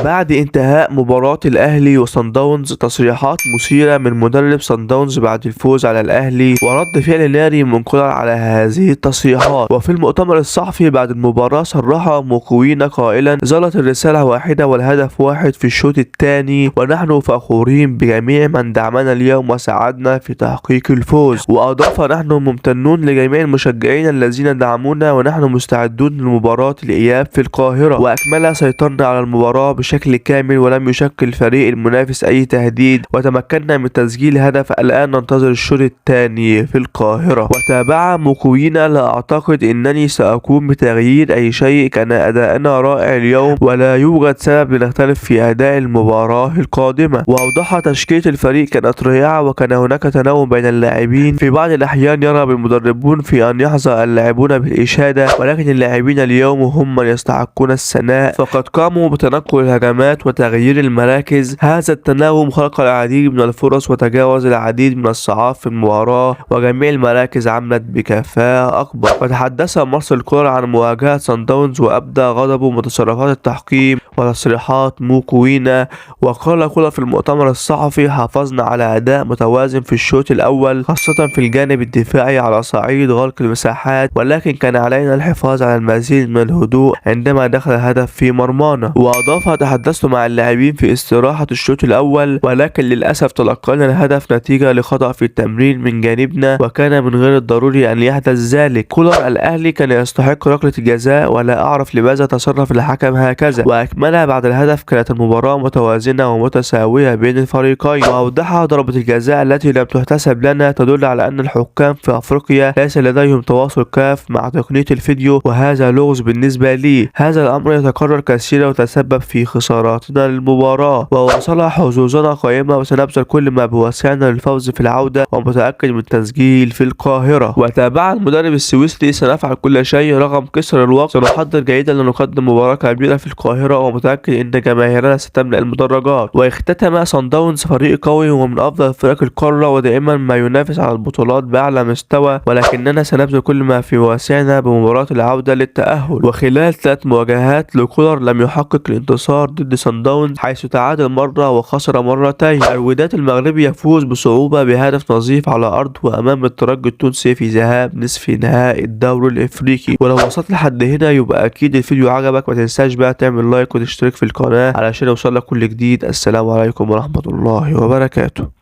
بعد انتهاء مباراة الاهلي وصن داونز، تصريحات مثيرة من مدرب صن داونز بعد الفوز على الاهلي ورد فعل ناري من كولر على هذه التصريحات. وفي المؤتمر الصحفي بعد المباراة صرح موكوينا قائلا: ظلت الرسالة واحدة والهدف واحد في الشوط الثاني، ونحن فخورين بجميع من دعمنا اليوم وساعدنا في تحقيق الفوز. واضاف: نحن ممتنون لجميع المشجعين الذين دعمونا، ونحن مستعدون لمباراة الاياب في القاهرة. واكمل: سيطرنا على المباراة بشكل كامل ولم يشكل الفريق المنافس اي تهديد، وتمكنا من تسجيل هدف. الان ننتظر الشوط الثاني في القاهرة. وتابع موكوينا: لا اعتقد انني ساقوم بتغيير اي شيء، كان اداءنا رائع اليوم ولا يوجد سبب لنختلف في اداء المباراة القادمة. واوضح: تشكيلة الفريق كانت رائعة وكان هناك تناوب بين اللاعبين. في بعض الاحيان يرغب المدربون في ان يحظى اللاعبون بالاشادة، ولكن اللاعبين اليوم هم من يستحقون الثناء، فقد قاموا بتنقل الهجمات وتغيير المراكز. هذا التناوب خلق العديد من الفرص وتجاوز العديد من الصعاب في المباراة، وجميع المراكز عملت بكفاءة أكبر. وتحدث مارسيل كولر عن مواجهة صن داونز وأبدى غضبه من تصرفات التحكيم وتصريحات موكوينا. وقال كولر في المؤتمر الصحفي: حافظنا على أداء متوازن في الشوط الأول، خاصة في الجانب الدفاعي على صعيد غلق المساحات، ولكن كان علينا الحفاظ على المزيد من الهدوء عندما دخل الهدف في مرمانا. وأضاف: تحدثت مع اللاعبين في استراحة الشوط الأول، ولكن للأسف تلقينا الهدف نتيجة لخطأ في التمرير من جانبنا، وكان من غير الضروري أن يحدث ذلك. كولر: الأهلي كان يستحق ركلة الجزاء ولا أعرف لماذا تصرف الحكم هكذا. وأكمل: بعد الهدف كانت المباراة متوازنة ومتساوية بين الفريقين. وأوضح: ضربة الجزاء التي لم تحتسب لنا تدل على أن الحكام في أفريقيا ليس لديهم تواصل كاف مع تقنية الفيديو، وهذا لغز بالنسبة لي. هذا الأمر يتكرر كثيرا وتسبب في خساراتنا للمباراة، ووصل حظوظنا قائمة، وسنبذل كل ما بوسعنا للفوز في العودة ومتأكد من التسجيل في القاهرة. وتابع المدرب السويسري: سنفعل كل شيء رغم كسر الوقت، سنحضر جيدا لنقدم مباراة كبيرة في القاهرة، ومتأكد أن جماهيرنا ستملأ المدرجات. واختتم: صن داونز فريق قوي ومن أفضل فرق القارة، ودائما ما ينافس على البطولات بأعلى مستوى، ولكننا سنبذل كل ما في وسعنا بمباراة العودة للتأهل. وخلال 3 مواجهات لكولر لم يحقق الانتصار ضد صن داونز، حيث تعادل مرة وخسر مرتين. الوداد المغربي يفوز بصعوبة بهدف نظيف على أرضه أمام الترجي التونسي في ذهاب نصف نهائي الدوري الإفريقي. ولو وصلت لحد هنا يبقى أكيد الفيديو عجبك، ما تنساش بقى تعمل لايك وتشترك في القناة علشان يوصلك كل جديد. السلام عليكم ورحمة الله وبركاته.